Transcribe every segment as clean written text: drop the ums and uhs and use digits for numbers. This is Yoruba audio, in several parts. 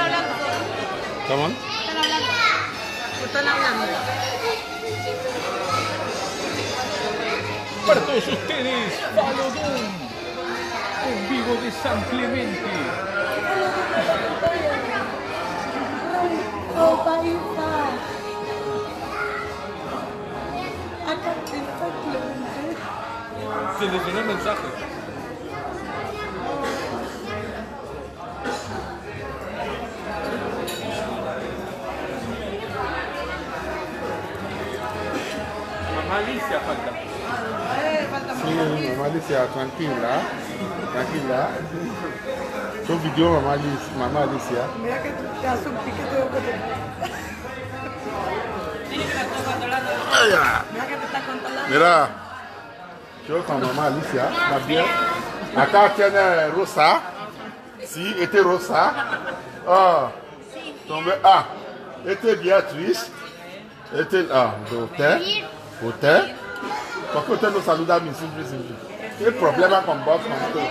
hablando. Come on. Están hablando. Están hablando. Para todos ustedes, Falodón, en vivo de San Clemente. Seleccioné el mensaje. Mamá Alicia falta. Sí, mamá Alicia, tranquila. Tranquila. Son video mamá Alicia. Mira que te hace un piquete de bote. Mira que te está controlando. Mira, yo con mamá Alicia, más bien. Acá tiene Rosa. Sí, este Rosa. Ah, tombe. Ah, este Beatriz. Este, de usted. ¿Por qué usted no saluda a mí simple? ¿Qué problema con vos, con todo?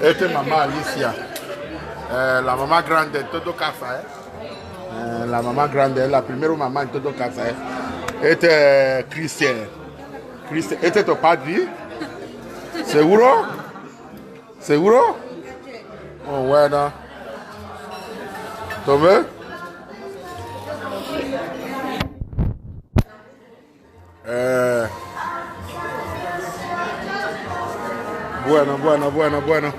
Esta es mamá Alicia. La mamá grande en todo casa, la mamá grande, la primera mamá en todo casa, Este es Cristian. Este es tu padre. ¿Seguro? ¿Seguro? Oh, bueno. ¿Tú ves? Bueno.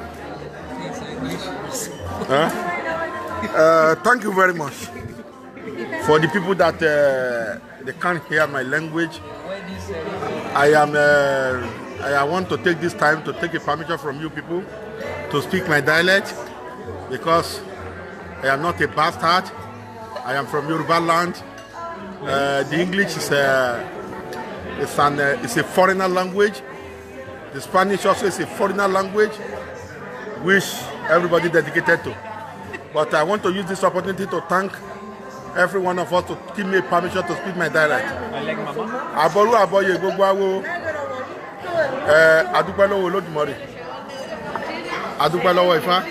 Thank you very much. For the people that they can't hear my language, I want to take this time to take a permission from you people to speak my dialect because I am not a bastard. I am from Yoruba land. The English is it's a foreigner language. The Spanish also is a foreigner language, which everybody dedicated to. But I want to use this opportunity to thank every one of us to give me permission to speak my dialect. I like Mama. Aboru aboye gbogbo awo. Adúpẹ́ lọ́wọ́ Olódùmarè. Adúpẹ́ lọ́wọ́ Ifá.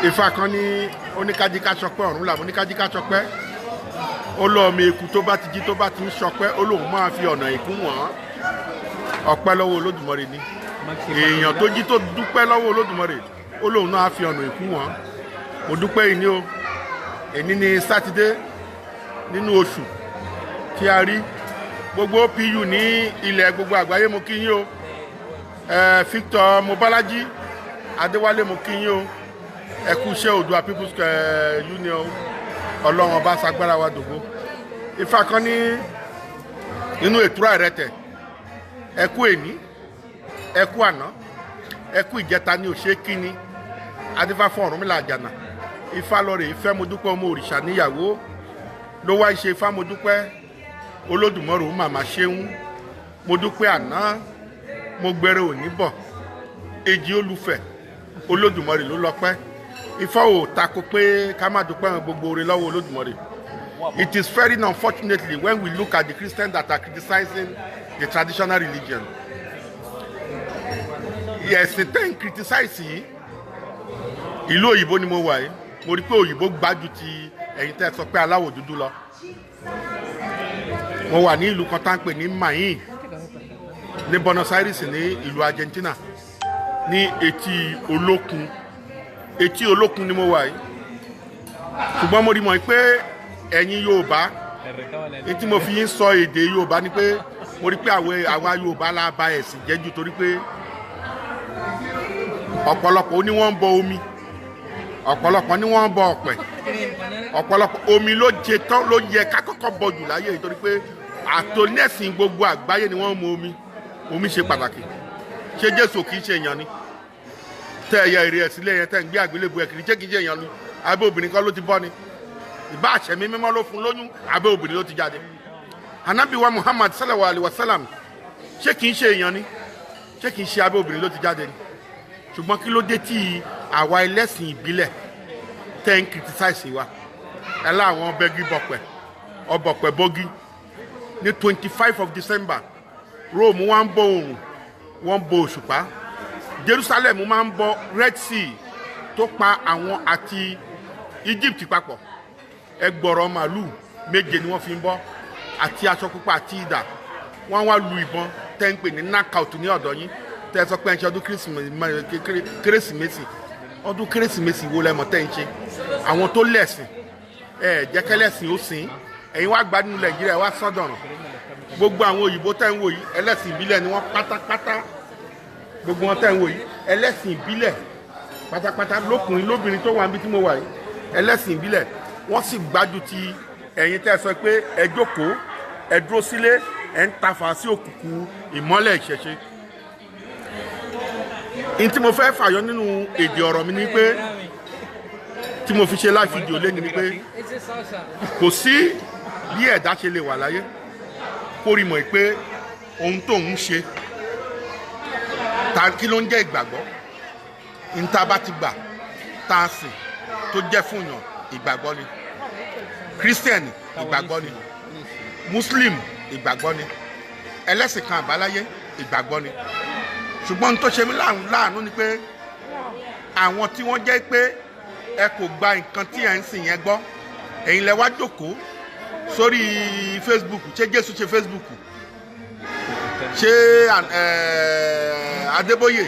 Ifá kan ní oníkájíká ṣọpẹ́ ọ̀run làwọn oníkájíká ṣọpẹ́. Ó lọ ọmọ eku tó bá ti jí tó bá ti ń ṣọpẹ́ ó lóun máa fi ọ̀nà ìkún wọ̀n. Ọpẹ́ lọ́wọ́ Olódùmarè ni. Èèyàn tó jí tó dúpẹ́ lọ́wọ́ Olódùmarè ó lóun náà fi ọ̀nà ìkún wọ̀n. Mo dúpẹ́ yìí ni o. Èní ni Sátidé nínú oṣù tí a rí gbogbo OPU ní ilẹ̀ gbogbo àgbáyé mo kí yín o. Victor Mobalaji Adéwálé mo kí yín o. Ẹ kú iṣẹ́ Oòduà People's Union Ọlọ́run ọba ṣagbára wa dògbò. Ifá kan ní inú ètò àìrẹ́tẹ̀ ẹ kú èní ẹ kú àná ẹ kú ìjẹta ní òṣè kíní adífá fún Ọ̀rúnmìlà àjànà Ifá lọ́rẹ̀ ìfẹ́ mo dúpẹ́ ọmọ òrìṣà níyàwó ló wá ń ṣe Ifá mo dúpẹ́ Olódùmarè ó màmá ṣeun mo dúpẹ́ àná mo gbẹrẹ òní bọ̀ èjì olùfẹ́ Olódùmarè ló lọ́pẹ́ Ifá ò tako pé ká má dúpẹ́ gbogbo oore lọ́wọ́ Olódùmarè. It is very unfortunately when we look at the Christians that are criticizing the traditional religion. Yes, the thing criticizing ìlú òyìnbó ni mo wà yìí mo rí pé òyìnbó gbájú ti ẹ̀yin tẹ́ sọ pé aláwọ̀ dúdú lọ. Mo wà ní ìlú kan tá ń pè ní Mayin ní Buenos Aires ní ìlú Argentina ní etí olókun ni mo wà yìí. Ṣùgbọ́n mo rí mọ̀ pé ẹ̀yin Yorùbá ní tí mo fi ń sọ èdè Yorùbá ni pé mo rí pé àwa Yorùbá la ba ẹ̀sìn jẹ́ jù torí pé ọ̀pọ̀lọpọ̀ ó ní wọ́n ń bọ omi ọ̀pọ̀lọpọ̀ ní wọ́n ń bọ ọ̀pẹ̀ ọ̀pọ̀lọpọ̀ omi ló jẹ tán ló yẹ ká kọ́kọ́ bọ jù láyé nítorí pé àtòlẹ́sìn gbogbo àgbáyé ni wọ́n mu omi ṣe pàtàkì. Ṣé Jésù kìí ṣe èèyàn ni tẹ ẹ̀yà èrè ẹ̀sìn lẹ́yìn tẹ́ ń gbé àgbélébùú ẹ̀ kìí ṣe èèyàn ni abẹ́ obìnrin kan ló ti bọ́ ni ìbá àṣẹmí mímọ́ ló fún lóyún abẹ́ obìnrin ló ti jáde. Ànábì wa Muhammad sallallahu alaihi wasallam ṣé kìí ṣe èèyàn ni ṣé kìí ṣe abẹ́ obìnrin ló ti jáde ni. Ṣùgbọ́n kí ló dé tí àwa ẹlẹ́sìn ìbílẹ̀ tẹ́ ń criticize wa ẹ láwọn bẹ́gí ọbọ̀pẹ̀ bọ́gí ní 25 of December Rome wọ́n ń bọ oòrùn wọ́n ń bọ òṣùpá Jerusalem máa ń bọ Red Sea tó pa àwọn àti Egypt papọ̀ ẹgbọ̀rọ̀ màálù méje ni wọ́n fi ń bọ́ àti aṣọ pupa àti idà wọ́n wá lu ìbọn tẹ́ ń pè ní knockout ní ọ̀dọ̀ yín tẹ́ ẹ sọ pé ẹ ń ṣe ọdún kérésìmesì ọdún kérésìmesì wo lẹ́mọ̀ tẹ́ ń ṣe àwọn tó lẹ̀sìn jẹ́kẹ́lẹ́sìn ó sìn ẹ̀yin wá gbádùn Nàìjíríà wá sọ́dọ̀ràn gbogbo àwọn òyìnbó tẹ́ ń wò yìí ẹlẹ́sìn ìbílẹ̀ ni wọ́n pátápátá gbogbo wọn tẹ́ ń wò yìí ẹlẹ́sìn ìbílẹ̀ pátápátá lókùnrin lóbìnrin tó wà níbi tí mo wà yìí ẹlẹ́sìn ìbílẹ̀ wọ́n sì gbájú ti ẹ̀yin tẹ́ sọ pé ẹ jókòó ẹ dúró sílé ẹ ń tafà sí òkùnkùn ìmọ́lẹ̀ ìṣẹ̀ṣe. n tí mo fẹ́ fàyọ nínú èdè ọ̀rọ̀ mi ni pé tí mo fi ṣe live video lẹ́ni ni pé kò sí bí ẹ̀dá ṣe lè wà láyé kó rí mọ̀ pé ohun tó ń ṣe kí ló ń jẹ́ ìgbàgbọ́ níta bá ti gbà tá a sìn tó jẹ́ fún yàn ìgbàgbọ́ ni Christian ìgbàgbọ́ ni Muslim ìgbàgbọ́ ni ẹlẹ́sìn kan àbáláyé ìgbàgbọ́ ni ṣùgbọ́n tó ṣe mí láàánú ni pé àwọn tí wọ́n jẹ́ pé ẹ kò gba nǹkan tí ẹ ń sìn yẹn gbọ́ ẹ̀yin lẹ wá jókòó sórí Facebook ṣé Jésù ṣe Facebook ṣé Adébóyè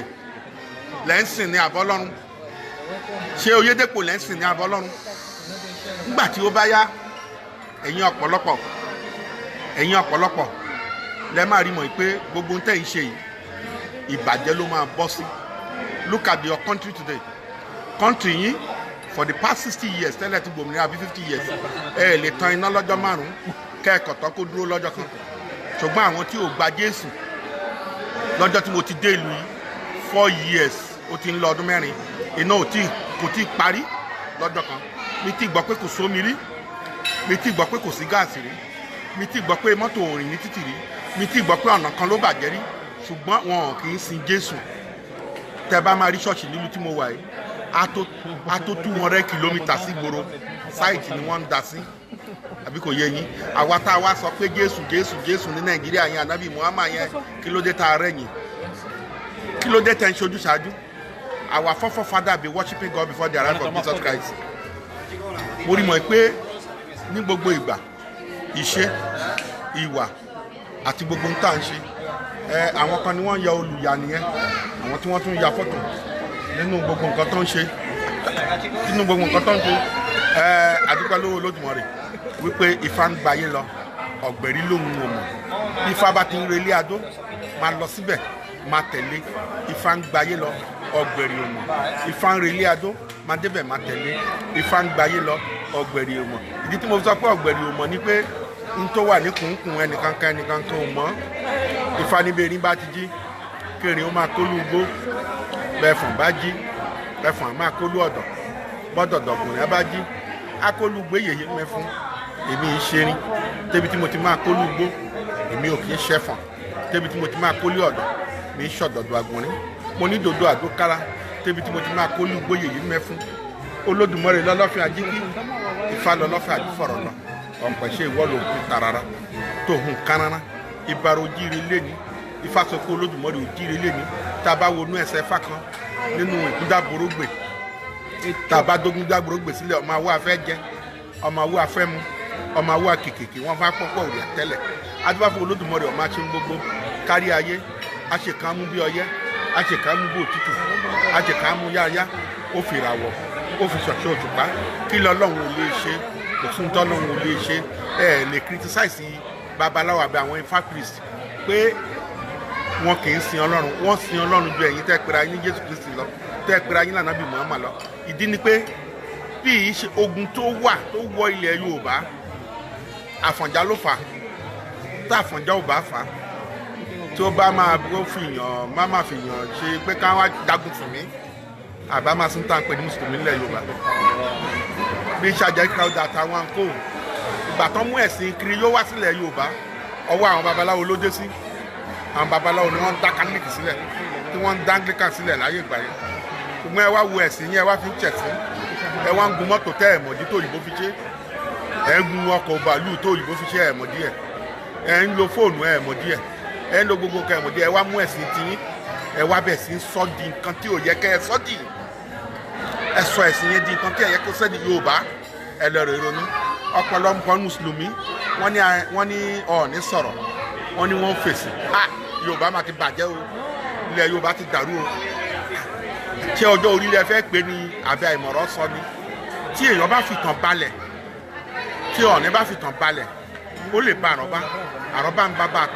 lẹ́ ń sìn ní àbọ́lọ́run ṣé Oyèdèpọ̀ lẹ́ ń sìn ní àbọ́lọ́run nígbà tí ó bá yá ẹ̀yin ọ̀pọ̀lọpọ̀ lẹ́ máa rí mọ̀ pé gbogbo tẹ́ ń ṣe yìí ìbàjẹ́ ló máa bọ́ sí. Look at your country today country yín for the past 60 years tẹ́lẹ̀ tí gbòmìnira àbí 50 years ẹ lè tan iná lọ́jọ́ márùn-ún kẹ́ẹ̀kọ̀tọ́ kó dúró lọ́jọ́ kan ṣùgbọ́n àwọn tí ò gba Jésù lọ́jọ́ tí mo ti dé ìlú yìí 4 years ó ti ń lọ ọdún 4 iná kò tí ì parí lọ́jọ́ kan mi ti gbọ́ pé kò sómi rí mi ti gbọ́ pé kò sí gáàsì rí mi ti gbọ́ pé mọ́tò ò rìn ní títì rí mi ti gbọ́ pé ọ̀nà kan ló bàjẹ́ rí ṣùgbọ́n wọn kì í sin Jésù tẹ́ bá máa rí ṣọ́ọ̀ṣì nílùú tí mo wà yìí á tó 200 kìlómítà sí ìgboro sáìtì ni wọ́n ń da sí àbí kò yé yín àwa tá a wá sọ pé Jésù ní Nàìjíríà yẹn ànábì Muhammad yẹn kí ló dé tá a rẹ̀yìn kí ló dé tẹ́ ń ṣojú ṣáájú our forefathers be worshiping God before the arrival of Jesus Christ. Mo rí mọ̀ pé ní gbogbo ìgbà ìṣe ìwà àti gbogbo ń tà ń ṣe àwọn kan ni wọ́n ya olùyà nìyẹn àwọn tí wọ́n tún ya fọ́tò nínú gbogbo nǹkan tó ń ṣe àdúgbò lówó Olódùmarè wípé Ifá ń gbayé lọ ọ̀gbẹ̀rí lóhun òmò Ifá bá ti ń relé adó máa lọ síbẹ̀ máa tẹ̀lé Ifá ń gbayé lọ ọ̀gbẹ̀rí òmò Ifá ń relé adó máa débẹ̀ máa tẹ̀lé Ifá ń gbayé lọ ọ̀gbẹ̀rí òmò ìdí tí mo sọ pé ọ̀gbẹ̀rí òmò ni pé n tó wà ní kùnkùn ẹnìkankan ò mọ̀ Ifá níbi erin bá ti jí kérin ó máa kólú igbó bẹ́ẹ̀fọ̀n bá jí bẹ́ẹ̀fọ̀n á máa kólú ọ̀dọ̀ bọ́dọ̀dọ̀kùnrin á bá jí á kólú igbó yèyé mẹ́fún èmi ń ṣerin débi tí mo ti máa kólú igbó èmi ò kì í ṣẹ̀fọ̀n débi tí mo ti máa kólú ọ̀dọ̀ mi ń ṣọ̀dọ̀dọ̀ àgbọ̀nrín mo ní dòdò àdókára débi tí mo ti máa kólú igbó yèyé mẹ́fún Olódùmarè lọ́lọ́fin ajíkí Ifá lọ́lọ́fin àjífọ̀rọ̀ lọ ọ̀pẹ̀ ṣe ìwọ́ ló kú tarara tó hùn kánárá ìbára ojíire lẹ́ni Ifá sọ pé Olódùmarè ojíire lẹ́ni tá a bá wọnú ẹsẹ̀ Ifá kan nínú ìkúndàbòrógbè tá a bá dógúndàbòrógbè sílẹ̀ ọmọ awó afẹ́ jẹ ọmọ awó afẹ́ mu ọmọ awó akèkèké wọn fà pọ́pọ́ òrì àtẹ́lẹ̀ adúbáfọ́ Olódùmarè ọmọ aṣẹ́ gbogbo kárí ayé aṣèkánmú bí ọyẹ́ aṣèkánmú bí òtútù aṣèkánmú yáyá ó fi ìràwọ̀ ó fi ṣọ̀ṣọ́ òtùpá kí lọ́lọ́run ò lè ṣe kò tún tọ́lọ́run ò lè ṣe lè criticize babaláwo àbí àwọn Ifá priest pé wọn kì í sin Ọlọ́run wọ́n sin Ọlọ́run ju ẹ̀yin tẹ́ pera yín Jésù Kristi lọ tẹ́ pera yín lànàbì Muhammad lọ ìdí ni pé bí ìṣe ogun tó wọ ilẹ̀ Yorùbá Àfọ̀njá ló fà tá Àfọ̀njá ò bá fà tí ó bá máa fi yàn ṣe pé ká wá jagun fún mi àbá máa sún tá à ń pè ní mùsùlùmí nílẹ̀ Yorùbá bí ṣàjẹ́ crowd àtàwọn àǹkó ìgbà tán mú ẹ̀sìn kiri yóò wá sílẹ̀ Yorùbá ọwọ́ àwọn babaláwo ló dé sí àwọn babaláwo ni wọ́n ń dá Catholic sílẹ̀ tí wọ́n ń dá Anglican sílẹ̀ láyé ìgbà yẹn ṣùgbọ́n ẹ wá wo ẹ̀sìn yẹn ẹ wá fi ń ṣẹ̀sìn ẹ wá ń gun mọ́tò tẹ́ ẹ̀ mọ̀dí tó òyìnbó fi ṣe ẹ ń gun ọkọ̀ bàálù tó òyìnbó fi ṣe ẹ̀ mọ̀dí ẹ̀ ẹ ń lo fóònù ẹ̀ mọ̀dí ẹ̀ ẹ ń lo gbogbo nǹkan ẹ̀ mọ̀dí ẹ wá mú ẹ̀sìn tiyín ẹ wá bẹ̀ sí sọ́ di nǹkan tí ò yẹ kẹ́ ẹ sọ́ di ẹ sọ ẹ̀sìn yẹn di nǹkan tí ẹ̀yẹ kó sẹ́ni Yorùbá ẹ lọ rè ronú ọ̀pọ̀lọpọ̀ mùsùlùmí wọ́n ní Ọọ̀ni sọ̀rọ̀ wọ́n ní wọ́n fèsì Yorùbá máa ti bàjẹ́ o ilẹ̀ Yorùbá ti dàrú o ṣé ọjọ́ orílẹ̀ fẹ́ pé ní abẹ́ àìmọ̀rọ̀ sọ ni tí èèyàn bá fi tàn balẹ̀ tí Ọọ̀ni bá fi tàn balẹ̀ ó lè ba àrọ́bá ń bá tàn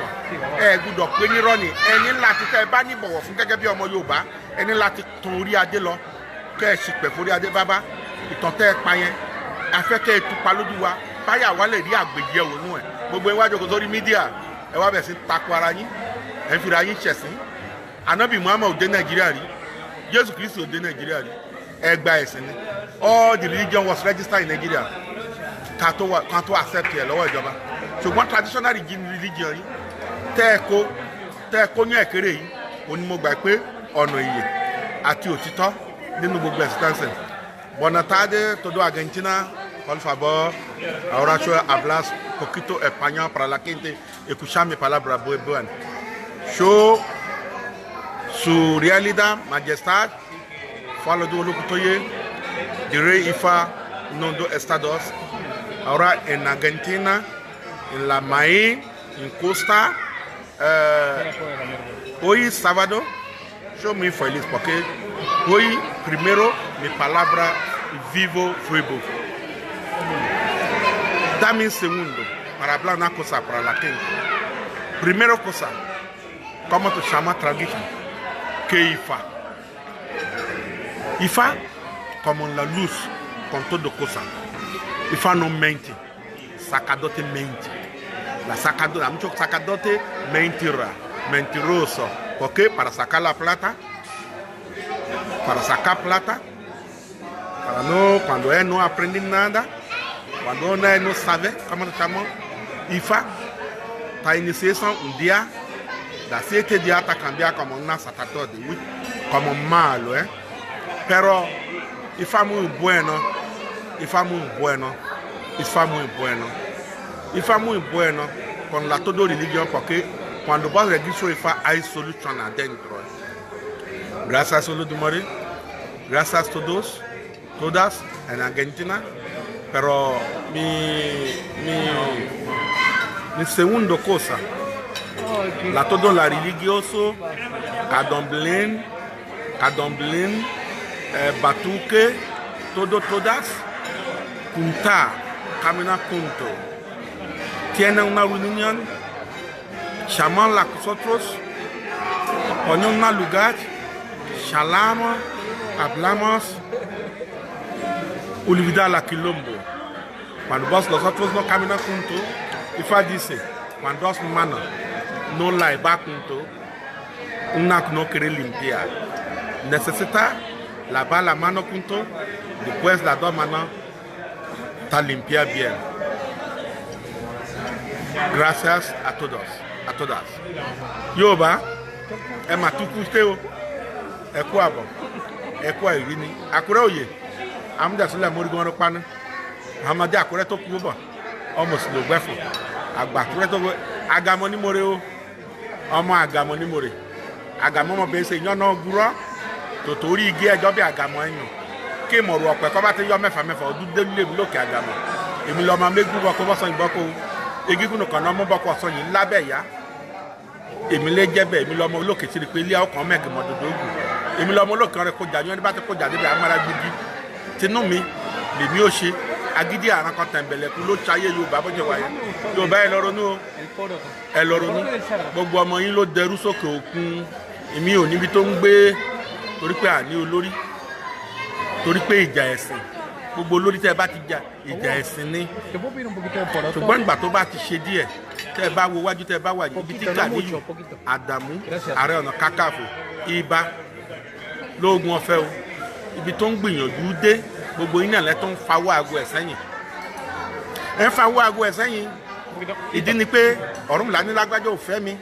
ẹ gbúdọ̀ pé nírọ́ ni ẹni láti tẹ́ ẹ bá ní bọ̀wọ̀ fún gẹ́gẹ́ bí ọmọ Yorùbá ẹni láti tan orí adé lọ kẹ́ ẹ sì pẹ̀ forí adé bábá ìtàn tẹ́ ẹ pa yẹn afẹ́ kẹ́ ẹ tupa lójú wa báyà wá lè rí àgbèjẹ òun ẹ̀ gbogbo iwájú kò sórí mídíà ẹ wá bẹ̀ sí takò ara yín ẹ ń fira yín ṣẹ̀sín Ànábì Muhammad òde Nàìjíríà rí Jésù Kristi òde Nàìjíríà rí ẹ gba ẹ̀sìn ni all the religion was registered in Nigeria kan tó accept ẹ lọ́wọ́ ìjọba ṣùgbọ́n traditional religion yìí tẹ́ ẹ kó ní ẹ̀kẹ́rẹ́ yìí òní mo gbà pé ọ̀nà ìyè àti òtítọ́ nínú gbogbo ẹ̀sìtánsẹ̀ buena tarde todo Argentina por favor ahora yo hablas poquito español para la gente escuchar mi palabra muy buena yo su realidad majestad falo do locutoye de rey Ifa no do estados ahora en Argentina en la Maíz en Costa hoy sábado yo muy feliz porque hoy primero mi palabra vivo fuego dame un segundo para hablar una cosa para la gente. Primera cosa, ¿cómo te llamas tradición? Que Ifa. Ifa como la luz con todo cosa. Ifa no mente, sacerdote mente. Mucho sacerdote mentira, mentiroso. ¿Por qué? Para sacar la plata. Para sacar plata. Para no, cuando él no aprende nada. Cuando él no sabe, ¿cómo se llama? Ifa. Ta iniciación un día. De 7 días te cambia como una sacerdote, como malo, ¿eh? Pero Ifa muy bueno. Ifa muy bueno. Ifa muy bueno. Ifa muy bueno con la todo religión porque cuando vas a registrar Ifa hay solución adentro. Gracias Olodumare. Gracias a todos, todas en Argentina. Pero mi segunda cosa, la todo la religioso, Cadomblin, Batuque, todas, juntar, caminar juntos. Tienen una reunión, llaman a nosotros, ponen un lugar, charlamos, hablamos, olvidar la quilombo. Cuando nosotros no caminamos juntos, Ifa dice, cuando dos manos no la va juntos, una no quiere limpiar. Necesita lavar la mano juntos, después las dos manos está limpiar bien. Gracias a todos, a todas. Yoba, es más tu custeo, es cuavo, es cuavini, acura oye, amda sula morigon pana, amada acura to cuba, almost no guefo, agba to agamoni moreo, agamoni more, agamomo bese, no gura, totori igi ẹjọ́ bí àgàmọ́ ẹ̀yàn kí mọ̀rọ̀ ọ̀pẹ̀ kọ́ bá ti yọ mẹ́fà ọdún délé mi lókè àgàmọ́ èmi lọ́ọ́ máa mẹ́gùn bọ́kọ́ bọ́sọ̀ ìbọ́kọ́ egígùn kan náà mú bọ́kọ́ ọ̀sán yìí lábẹ́ ìyá èmi lé jẹ́ bẹ́ẹ̀ èmi lọ́ọ́ mọ olókè sí ni pé ilé ọkàn mẹ́kì mọ́ dodo ògùn èmi lọ́ọ́ mọ olókè rẹ̀ kọjá yẹn bá ti kọjá débi amára gbígbí tinú mi lèmi ó ṣe agídí àrùn kan tẹ̀m̀bẹ̀lẹ̀kú ló ṣayé Yorùbá bó ṣe wáyé Yorùbá ẹ lọ ronú ẹ lọ ronú gbogbo ọmọ yín ló dẹrú sókè òkun èmi ò níbi tó ń gbé torí pé àní olórí torí pé ìjà ẹ̀sìn gbogbo olórí tẹ́ ẹ bá ti jà ìjà ẹ̀sìn ní ṣùgbọ́n ìgbà tó bá ti ṣe díẹ̀ tẹ́ ẹ bá wo wájú tẹ́ ẹ bá wà ibi tí Gàníyù Àdàmú Ààrẹ Ọ̀nà Kakanfò Ìbà lóògùn ọ̀fẹ́ o ibi tó ń gbìyànjú dé gbogbo yín náà lẹ́ tó ń fawọ́ aago ẹ̀ sẹ́yìn ẹ ń fawọ́ aago ẹ̀ sẹ́yìn ìdí ni pé Ọ̀rúnmìlà ní lágbájá ò fẹ́ mi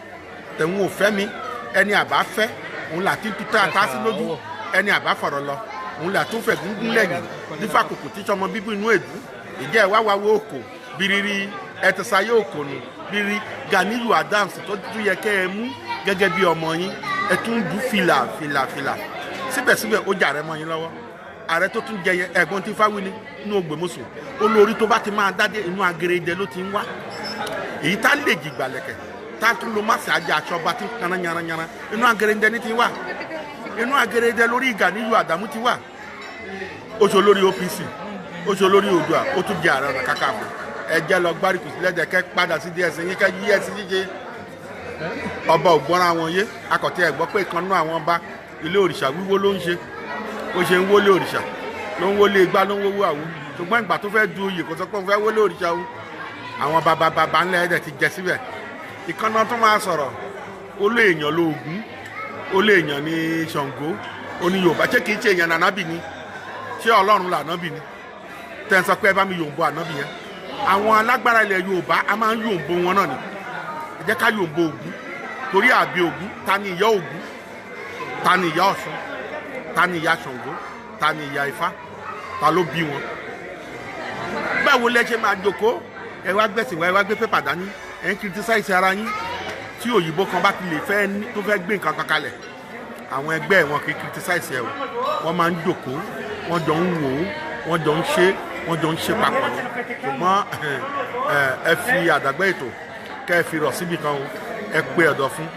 tẹ̀hún ò fẹ́ mi ẹni àbá fẹ́ òun là ti tuta àtàsí lójú ẹni àbá fọ̀rọ̀ lọ òun là tún fẹ̀ gúngún lẹ́yìn nífà kòkò tí sọmọ bíbí inú èdú ìjẹ́ ẹ̀ wá wá wo òkò biriri ẹ̀tẹ̀sáyé òkò nù biriri Gàníyù Adams tó tún yẹ kẹ́ ẹ mú gẹ́gẹ́ bí ọmọ yín ẹ tún dùn fìlà síbẹ̀síbẹ̀ ó jà rẹ mọ́ yín lọ́wọ́ ààrẹ tó tún jẹyẹ ẹ̀gbọ́n tí fáwí ni inú Ògbómọ̀ṣọ́ olórí tó bá ti máa dádé inú Agérédé ló ti ń wá èyí tá lè jì gbàlẹ̀kẹ̀ tá tún lo máṣe ajá aṣọ ọba tí ń kaná yanranyanra inú Agérédé ní ti wá inú Agérédé lórí Gàníyù Àdámù ti wá oṣù olórí OPC oṣù olórí Oòduà ó tún jẹ Ààrẹ Ọ̀nà Kakanfò ẹjẹ lọ gbárùkù sílẹ̀ jẹ́ kẹ́ padà sí díẹ̀ sí yín kẹ́ yí ẹ̀sìn jíjẹ ọba ògbọ́nra wọn yé akọ̀tí ẹ̀gbọ́ pé ìkànnú àwọn ọba ilé òrìṣà wíwó ló ń ṣe ó ṣe ń wọlé òrìṣà ló ń wọlé igbá ló ń wọwọ àwo ṣùgbọ́n ìgbà tó fẹ́ du oyè kò sọ pé òun fẹ́ wọlé òrìṣà o àwọn bàbá ńlẹ̀ ẹ̀dẹ̀ ti jẹ síbẹ̀ ìkànnà tó máa sọ̀rọ̀ ó lé èèyàn lóògùn ó lé èèyàn ní Ṣàngó ó ní Yorùbá ṣé kìí ṣe èèyàn nànábì ni ṣé Ọlọ́run lànábì ni tẹ́ ń sọ pé ẹ bá mi yòǹbó ànábì yẹn àwọn alágbára ilẹ̀ Yorùbá a máa ń yòǹbó wọn náà ni ẹ jẹ́ ká yòǹbó Ògún torí àbí Ògún ta ni ìyá Ògún ta ni ìyá Ọ̀ṣun ta ni ìyá Ṣàngó ta ni ìyá Ifá ta ló bí wọn. báwo lẹ ṣe máa jókòó ẹ wá gbẹ̀sìn wá ẹ wá gbé pépà dání ẹ ń kìrìtísáìsì ara yín tí òyìnbó kan bá ti lè fẹ́ tó fẹ́ gbé nǹkan kan kalẹ̀ àwọn ẹgbẹ́ wọn kì í kìrìtísáìsì ẹ o wọ́n máa ń jókòó wọ́n jọ ń wò ó wọ́n jọ ń ṣe papọ̀ ni ṣùgbọ́n ẹ fi àdàgbẹ́ ètò kẹ́ ẹ fi rọ̀ síbì kan o ẹ pé ẹ̀dọ̀ fún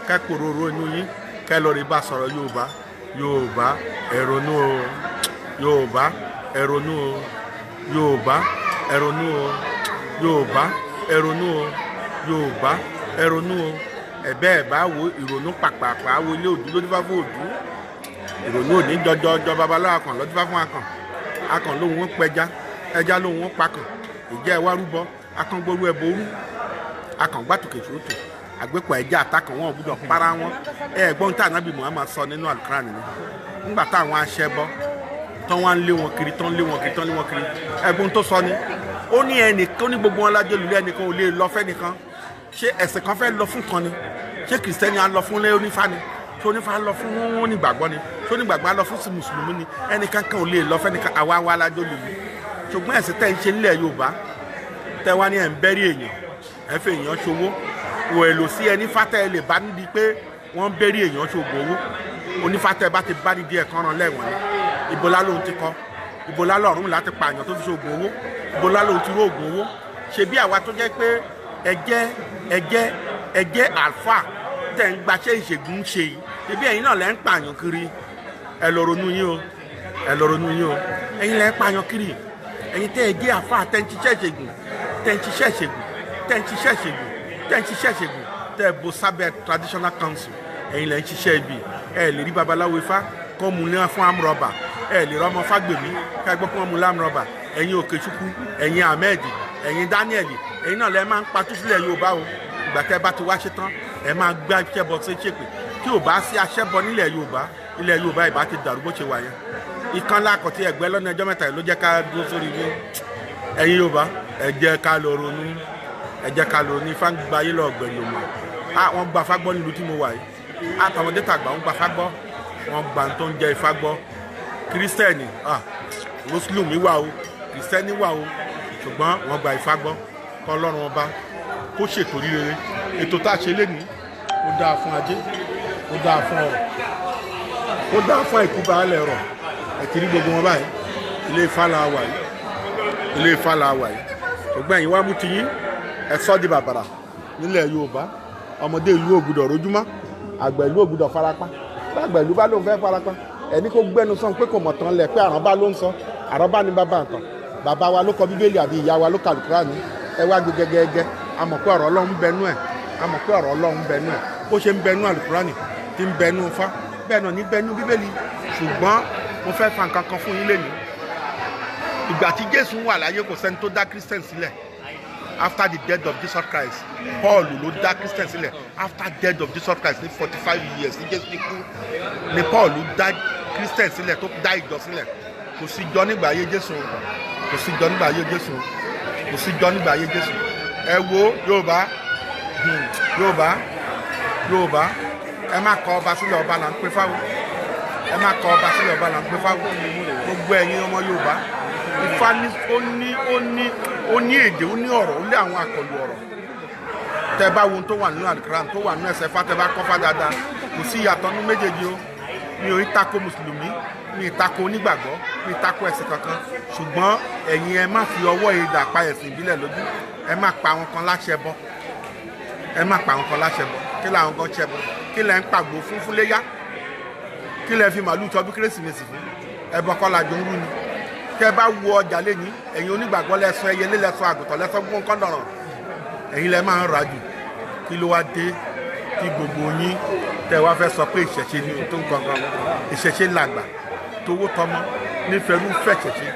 kẹ́ kòróró inú yín kẹ́ lọ rí bá sọ̀rọ̀ Yorùbá ẹ ronú o Yorùbá ẹ ronú o Yorùbá ẹ ronú o Yorùbá ẹ ronú o Yorùbá ẹ ronú o ẹ̀bẹ́ ẹ̀ bá wo ìrònú pàpàpà wo ilé òdú lójú bá fún òdú ìrònú òní jọjọ babaláwa kan lọ́dún bá fún akàn lóhun wọn pẹja ẹja lóhun wọn pakàn ìjẹ́ ẹwà rúbọ akàngbóró ẹbọ orú akàngbàtòkè sòótò àgbẹ̀pọ̀ ẹja àtàkàn wọn ò gbúdọ̀ para wọn ẹ̀gbọ́n tí Ànábì Muhammad sọ nínú Al-Qur'an nínú nígbà táwọn aṣẹ́bọ tán wá ń lé wọn kiri ẹ̀gbọ́n tó sọ ni ó ní ẹnìkan ní gbogbo wọn lájọ lulẹ̀ ẹnìkan ò lè lọ fẹ́nìkan ṣé ẹ̀sìn kan fẹ́ lọ fún kan ni ṣé kìrìsìtẹ́nì á lọ fún lé onífá ni ṣé onífá lọ fún wọn onígbàgbọ́ ni ṣé onígbàgbọ́ á lọ fún mùsùlùmí ni ẹnìkan kan ò lè lọ fẹ́nìkan àwa wa lájọ lulẹ̀ ṣùgbọ́n ẹ̀sìn tẹ́ ń ṣe nílẹ̀ Yorùbá tẹ́ wá ní ẹ̀ ń bẹ́rí èèyàn ẹ̀ fẹ́ èèyàn ṣòwò wò èlò sí ẹni fátẹ́ lè bá níbi pé wọ́n ń bẹ́rí èèyàn ṣògbó owó onífátẹ́ bá ti bá nídìí ẹ̀kan ràn lẹ́wọ̀n ni ìbọlá lòun ti kọ́ ìbọlá lọ́rùn láti pààyàn tó fi ṣògbó owó ìbọlá lòun ti róògùn owó ṣe bí àwa tó jẹ́ pé ẹjẹ́ àlfà tẹ̀ ń gbaṣẹ́ ìṣègùn ń ṣe yìí ibi ẹ̀yin náà lẹ́ ń pààyàn kiri ẹ lọ ronú yín o ẹ̀yin lẹ́ ń pààyàn kiri ẹ̀yin tẹ́ ẹ jẹ́ àfà tẹ́ ń ṣiṣẹ́ ìṣègùn tẹ́ ẹ bọ́ sábẹ́ traditional council ẹ̀yin lẹ́ ń ṣiṣẹ́ ibi ẹ lè rí babaláwo ifá kọ́ mu ní fún amúrọ̀bà ẹ lè rọ́mọ fágbèmí ká gbọ́ fún ọmọ lámúrọ̀bà ẹ̀yin Òkèchukwu ẹ̀yin Ahmed ẹ̀yin Daniel ẹ̀yin náà lẹ́ máa ń patú sílẹ̀ Yorùbá o ìgbà tẹ́ bá ti wá ṣe tán ẹ máa gbá aṣẹ́bọ sí ṣèpè tí ò bá sí aṣẹ́bọ nílẹ̀ Yorùbá ìbá ti dàrú bó ṣe wà yẹn ìkan lákọ̀tí ẹgbẹ́ lọ́nà ẹjọ́ mẹ́ta yìí ló jẹ́ ká dúró sórí ilé ẹ̀yin Yorùbá ẹ jẹ́ ká lọ ronú Ifá ń gba ayé lọ ọ̀gbẹ̀rì òmò wọ́n gba Ifá gbọ́ nílùú tí mo wà yìí àtàwọn tàgbà wọ́n gba Ifá gbọ́ wọ́n gba tó ń jẹ́ Ifá gbọ́ kírísítẹ́nì mùsùlùmí wà o kìrìsìtẹ́nì wà o ṣùgbọ́n wọ́n gba Ifá gbọ́ kọ́ Ọlọ́run ọba kó ṣètò rírere ètò tá a ṣe lénìí ó dáa fún ajé ó dáa fún ọrọ̀ ó dáa fún àìkú baálẹ̀ ọrọ̀ ẹ̀kiri gbogbo wọn báyìí ilé Ifá la wà yìí ṣùgbọ́n ẹ̀yin wá mú ti yín ẹ sọ́ di bàbàrà nílẹ̀ Yorùbá ọmọdé ìlú ògùdọ̀ rójúmọ́ àgbẹ̀ ìlú ògùdọ̀ farapa àgbẹ̀ ìlú bá lóun fẹ́ farapa ẹni kó gbẹ́nu sọ pé kò mọ̀ tán lẹ̀ pé àránbá ló ń sọ àránbá ni bàbá nǹkan bàbá wa ló kọ Bíbélì àbí ìyá wa ló kà Al-Qur'ani ẹ wá gbé gẹ́gẹ́ àmọ̀ pé ọ̀rọ̀ Ọlọ́run bẹnu ẹ̀ bó ṣe ń bẹnu Al-Qur'ani tí ń bẹnu Ifá bẹ́ẹ̀ náà ní bẹnu Bíbélì ṣùgbọ́n mo fẹ́ fa nǹkan kan fún yín lénìí ìgbà tí Jésù wà láyé kò sẹ́ni tó dá Christian sílẹ̀ after the death of Jesus Christ Paul ló dá Christian sílẹ̀ after death of Jesus Christ ní 45 years ní Jésù kú ní Paul ló dá Christian sílẹ̀ tó dá ìjọ sílẹ̀ kò sí jọ nígbà ayé Jésù ẹ wo Yorùbá ẹ má kọ ọba sílẹ̀ ọba là ń pè fáwọn gbogbo ẹ̀yin ọmọ Yorùbá Ifá ó ní èdè ó ní ọ̀rọ̀ ó lé àwọn àkọlù ọ̀rọ̀ tẹ́ bá wo tó wà nínú Al-Qur'an tó wà nínú ẹsẹ̀ Ifá tẹ́ bá kọ́ Ifá dáadáa kò sí ìyàtọ̀ nínú méjèèjì o mi ò ń tako mùsùlùmí mi ì tako onígbàgbọ́ mi ì tako ẹ̀sìn kankan ṣùgbọ́n ẹ̀yin ẹ má fi ọwọ́ ìdà pa ẹ̀sìn ìbílẹ̀ lójú ẹ má pa àwọn kan láṣẹ bọ ẹ má pa àwọn kan láṣẹ bọ kí làwọn kan ṣẹ bọ kí lẹ ń pàgbó fún léyà kí lẹ fi màálù tọdún kérésìmesì fún ẹbọ kọ́ làjọ ń rú ni tẹ bá wo ọjà lẹ́yìn ẹ̀yin onígbàgbọ́ lẹ́sọ ẹyẹlé lẹ́sọ àgùntàn lẹ́sọ gbọ́n dọ̀ràn ẹ̀yin lẹ máa ń rà jù kí ló wá dé kí gbogbo yín tẹ wá fẹ́ sọ pé ìṣẹ̀ṣe ni tó ń gangan ìṣẹ̀ṣe làgbà tówó tọmọ nífẹ̀ẹ́ ló fẹ́ ṣẹ̀ṣe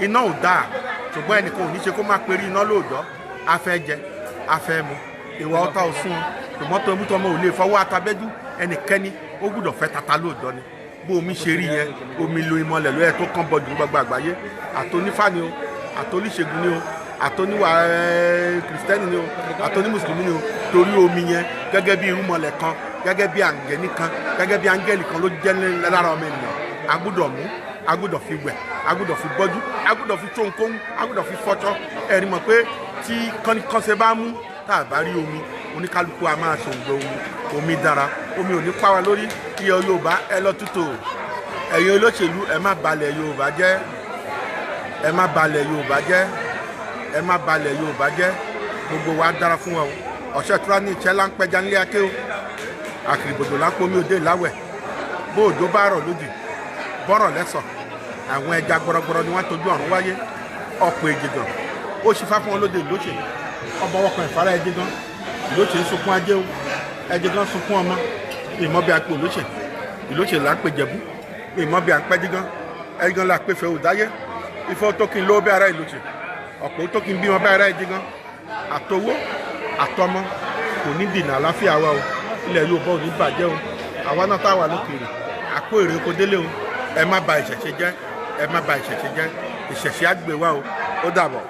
iná ò dáa ṣùgbọ́n ẹnìkan ò ní ṣe kó má perí iná lóòjọ́ afẹ́ jẹ afẹ́ mu ìwà ọ̀tá òsùn ṣùgbọ́n tó mú tọmọ ò lè fọwọ́ atabẹ́jú ẹnikẹ́ni ó gbúdọ̀ fẹ́ tata lóòjọ́ ni bó omi ṣe rí yẹn omi lo ìmọ̀lẹ̀ lóyẹ tó kán bọ̀ jù gbogbo àgbáyé àtònífà ni o àtòníṣègùn ni o àtòníwà kìrìsìtẹ́nì ni o àtòní mùsùlùmí ni o torí omi yẹn gẹ́gẹ́ bí irúnmọlẹ̀ kan gẹ́gẹ́ bí àǹgẹ̀ní kan gẹ́gẹ́ bí áńgẹ́lì kan ló jẹ́ lára ọmọ ènìyàn a gbúdọ̀ mú a gbúdọ̀ fi wẹ̀ a gbúdọ̀ fi bọ́jú a gbúdọ̀ fi tónkóhún a gbúdọ̀ fi fọ́tọ́ ẹ̀rí mọ̀ pé tí kọ́nsẹ̀ bá mú tá a bá rí omi oníkálukú a máa ṣòǹgbẹ omi dára omi ò ní pa wá lórí iye Yorùbá ẹ lọ tútò ẹ̀yin olóṣèlú ẹ má balẹ̀ Yorùbá jẹ́ ẹ má balẹ̀ Yorùbá jẹ́ ẹ má balẹ̀ Yorùbá jẹ́ gbogbo wa dára fún wa o ọ̀sẹ̀ tura ní ìṣẹ́ là ń pẹja nílé aké o àkìrìbòdò là ń pomi òde ìláwẹ̀ bó òjò bá rọ̀ lódì bọ́rọ̀ lẹ́sọ̀ àwọn ẹja gbọrọgbọrọ ni wọ́n tójú ọ̀run wáyé ọ̀pọ̀ èjìgàn ó ṣe fá fún wọn lóde ìlóṣè ọba ọkàn ìfárá ẹjẹgàn ìlóṣè ń sunkún ajé o ẹjẹgàn sunkún ọmọ ìmọ̀ bí a pè olóṣè ìlóṣè là ń pè jẹ̀bú ìmọ̀ bí a ń pẹ́ jígán ẹjẹgàn là ń pè fẹ́ òdáyé ifọ̀ tó kí n lówó bí ara ìlóṣè ọ̀pọ̀ tó kí n bímọ bí ara ẹjẹgàn àtowó àtọmọ kò ní dènà àláfíà wa o ilẹ̀ Yorùbá ò ní bàjẹ́ o àwa náà táwa lókèrè àkó èrè oko délé o ẹ má ba ìṣẹ̀ṣe jẹ́ ẹ má ba ìṣẹ̀ṣe jẹ́ ìṣẹ̀ṣe á gbé wa o ó dàbọ̀.